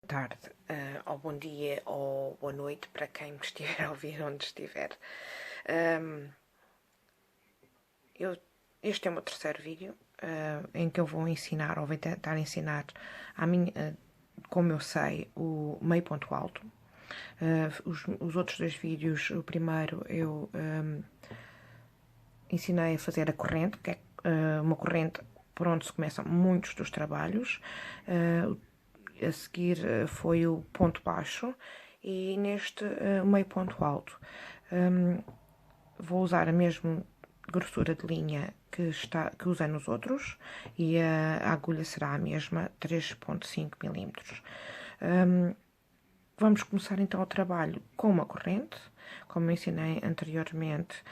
tarde, ou bom dia, ou boa noite para quem me estiver a ouvir onde estiver. Este é o meu terceiro vídeo em que eu vou ensinar, ou vou tentar ensinar como eu sei, o meio ponto alto. Os outros dois vídeos, o primeiro eu ensinei a fazer a corrente, que é uma corrente por onde se começam muitos dos trabalhos. A seguir foi o ponto baixo e neste meio ponto alto. Vou usar a mesma grossura de linha que usei nos outros e a agulha será a mesma, 3,5 mm. Vamos começar então o trabalho com uma corrente. Como eu ensinei anteriormente,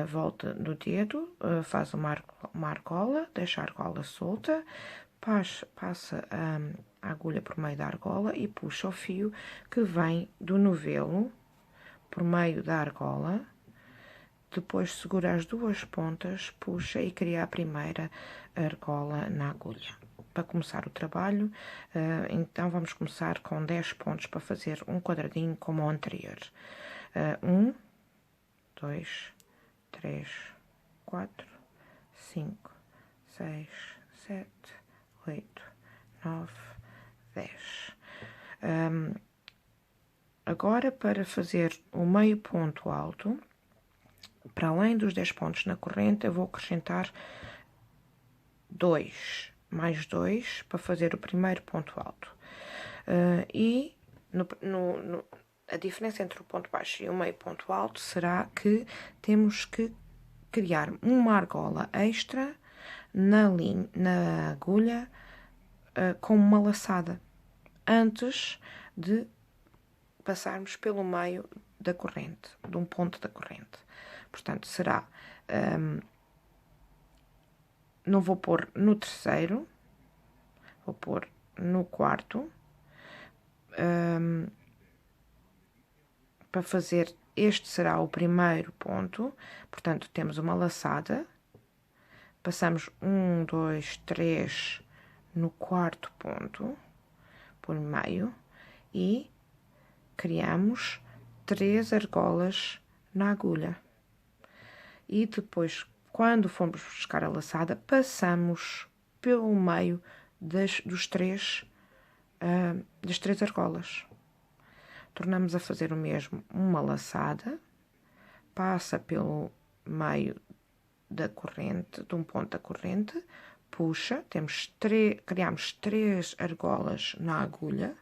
volta no dedo, faz uma argola, deixa a argola solta, passa a agulha por meio da argola e puxa o fio que vem do novelo por meio da argola. Depois segura as duas pontas, puxa e cria a primeira argola na agulha. Para começar o trabalho, então vamos começar com 10 pontos para fazer um quadradinho como o anterior. 1, 2, 3, 4, 5, 6, 7, 8, 9, 10. Agora, para fazer o meio ponto alto, para além dos 10 pontos na corrente, eu vou acrescentar 2, mais 2, para fazer o primeiro ponto alto. A diferença entre o ponto baixo e o meio ponto alto será que temos que criar uma argola extra na agulha com uma laçada, antes de passarmos pelo meio da corrente, de um ponto da corrente. Portanto, será... não vou pôr no terceiro, vou pôr no quarto. Para fazer, este será o primeiro ponto. Portanto, temos uma laçada. Passamos 1, 2, 3 no quarto ponto, por meio, e criamos 3 argolas na agulha. E depois, quando formos buscar a laçada, passamos pelo meio das 3 argolas. Tornamos a fazer o mesmo, uma laçada, passa pelo meio da corrente, de um ponto da corrente, puxa, criamos 3 argolas na agulha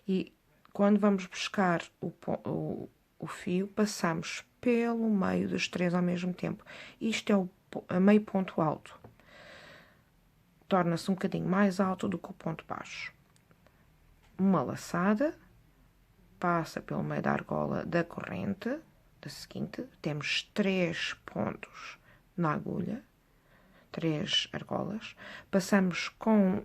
e quando vamos buscar o fio, passamos pelo meio dos 3 ao mesmo tempo. Isto é o meio ponto alto. Torna-se um bocadinho mais alto do que o ponto baixo. Uma laçada, passa pelo meio da argola da corrente, da seguinte, temos 3 pontos na agulha, 3 argolas, passamos com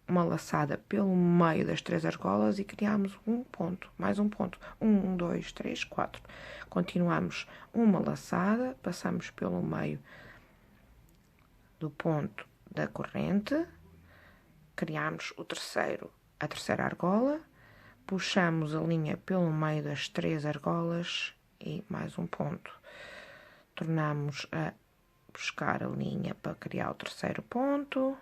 uma laçada pelo meio das 3 argolas e criamos um ponto, mais um ponto, 1, 2, 3, 4. Continuamos uma laçada, passamos pelo meio do ponto da corrente, criamos a terceira argola, puxamos a linha pelo meio das 3 argolas e mais um ponto. Tornamos a buscar a linha para criar o terceiro ponto.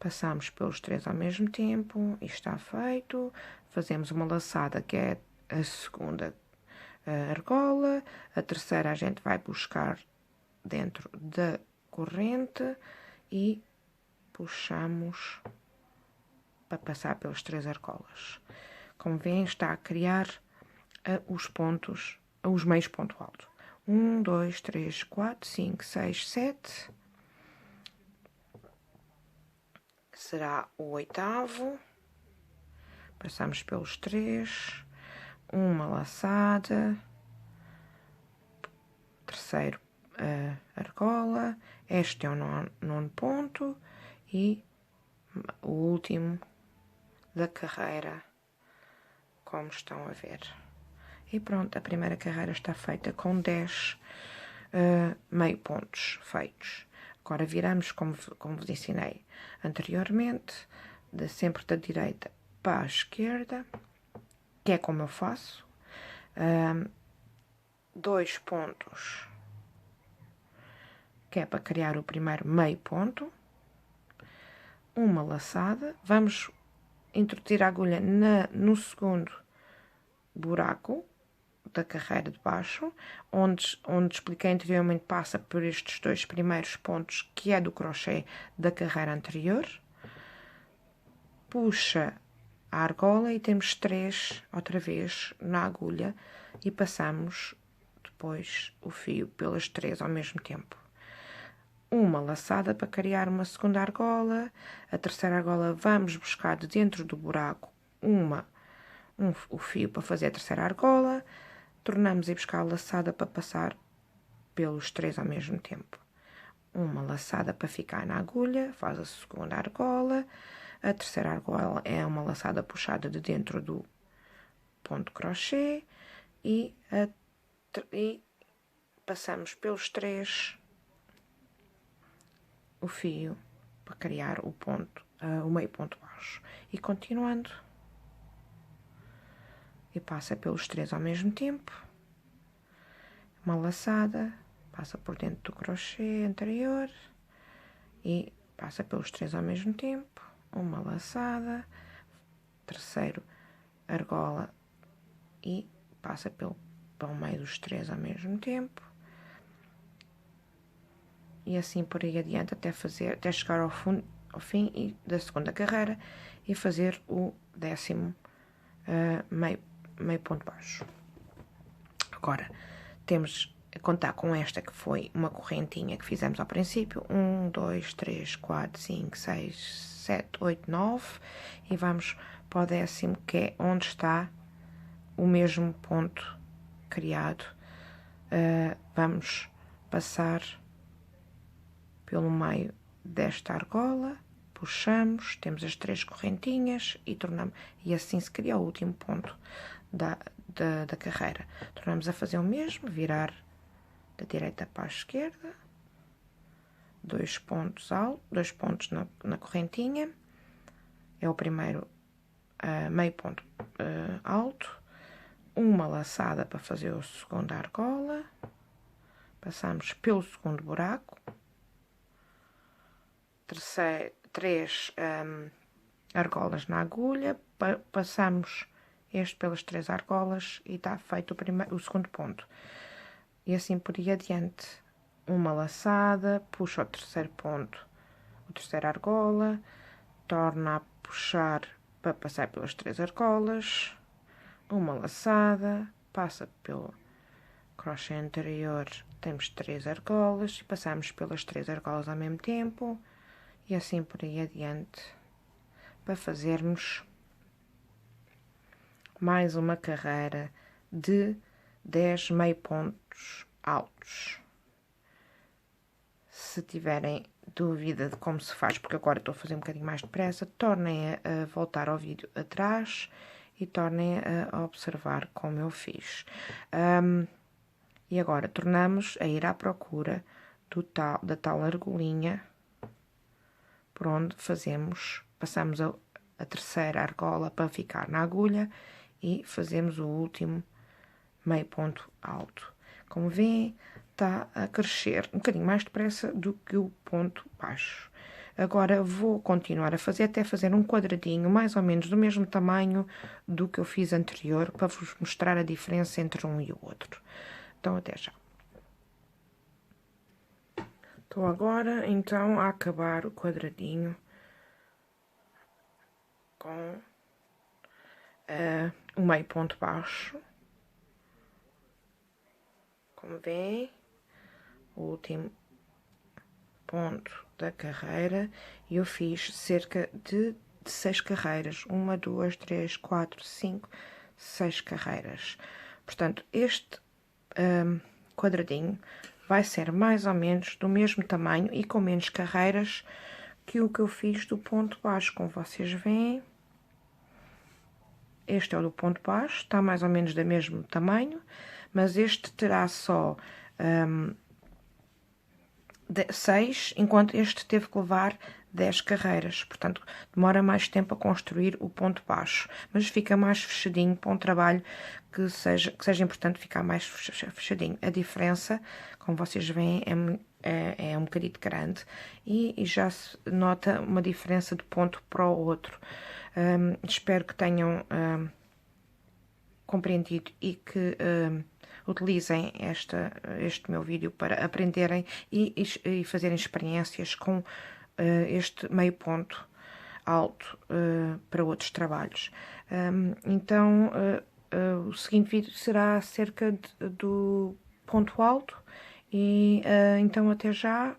Passamos pelos 3 ao mesmo tempo e está feito. Fazemos uma laçada que é a segunda argola. A terceira a gente vai buscar dentro da corrente e puxamos para passar pelas 3 argolas. Como veem, está a criar os pontos, os meios ponto alto. 1, 2, 3, 4, 5, 6, 7. Será o oitavo. Passamos pelos 3. Uma laçada. Terceiro argola. Este é o nono ponto. E o último da carreira, como estão a ver. E pronto, a primeira carreira está feita com 10 meio pontos feitos. Agora viramos, como vos ensinei anteriormente, sempre da direita para a esquerda, que é como eu faço. 2 pontos, que é para criar o primeiro meio ponto. Uma laçada. Vamos introduzir a agulha no segundo buraco da carreira de baixo, onde expliquei anteriormente, passa por estes 2 primeiros pontos, que é do crochê da carreira anterior. Puxa a argola e temos 3 outra vez na agulha e passamos depois o fio pelas 3 ao mesmo tempo. Uma laçada para criar uma segunda argola. A terceira argola vamos buscar de dentro do buraco o fio para fazer a terceira argola. Tornamos a buscar a laçada para passar pelos 3 ao mesmo tempo. Uma laçada para ficar na agulha, faz a segunda argola. A terceira argola é uma laçada puxada de dentro do ponto crochê e passamos pelos 3 o fio para criar o ponto, o meio ponto baixo. E continuando, e passa pelos 3 ao mesmo tempo. Uma laçada, passa por dentro do crochê anterior e passa pelos 3 ao mesmo tempo. Uma laçada, terceiro argola e passa pelo meio dos 3 ao mesmo tempo. E assim por aí adiante até chegar ao fim da segunda carreira e fazer o 10º meio ponto baixo. Agora temos a contar com esta, que foi uma correntinha que fizemos ao princípio: 1, 2, 3, 4, 5, 6, 7, 8, 9, e vamos para o 10º, que é onde está o mesmo ponto criado. Vamos passar pelo meio desta argola, puxamos, temos as 3 correntinhas e tornamos, e assim se cria o último ponto da carreira. Tornamos a fazer o mesmo, virar da direita para a esquerda, 2 pontos altos, 2 pontos na correntinha, é o primeiro meio ponto alto, uma laçada para fazer a segunda argola, passamos pelo segundo buraco, 3 argolas na agulha, passamos este pelas 3 argolas e está feito o segundo ponto. E assim por aí adiante. Uma laçada, puxa o terceiro ponto, a terceira argola, torna a puxar para passar pelas 3 argolas, uma laçada, passa pelo crochê anterior, temos 3 argolas e passamos pelas 3 argolas ao mesmo tempo. E assim por aí adiante, para fazermos mais uma carreira de 10 meio pontos altos. Se tiverem dúvida de como se faz, porque agora estou a fazer um bocadinho mais depressa, tornem a voltar ao vídeo atrás e tornem a observar como eu fiz. E agora tornamos a ir à procura da tal argolinha, por onde passamos a terceira argola para ficar na agulha e fazemos o último meio ponto alto. Como veem, está a crescer um bocadinho mais depressa do que o ponto baixo. Agora vou continuar a fazer até fazer um quadradinho mais ou menos do mesmo tamanho do que eu fiz anterior, para vos mostrar a diferença entre um e o outro. Então até já. Estou agora, então, a acabar o quadradinho com o meio ponto baixo. Como veem, o último ponto da carreira, e eu fiz cerca de 6 carreiras. 1, 2, 3, 4, 5, 6 carreiras. Portanto, este quadradinho vai ser mais ou menos do mesmo tamanho e com menos carreiras que o que eu fiz do ponto baixo. Como vocês veem, este é o do ponto baixo, está mais ou menos do mesmo tamanho, mas este terá só 6, enquanto este teve que levar 10 carreiras. Portanto, demora mais tempo a construir o ponto baixo, mas fica mais fechadinho para um trabalho que seja importante ficar mais fechadinho. A diferença, como vocês veem, é um bocadinho grande e já se nota uma diferença de ponto para o outro. Espero que tenham compreendido e que utilizem este meu vídeo para aprenderem e fazerem experiências com este meio ponto alto para outros trabalhos. Então, o seguinte vídeo será acerca do ponto alto e então até já.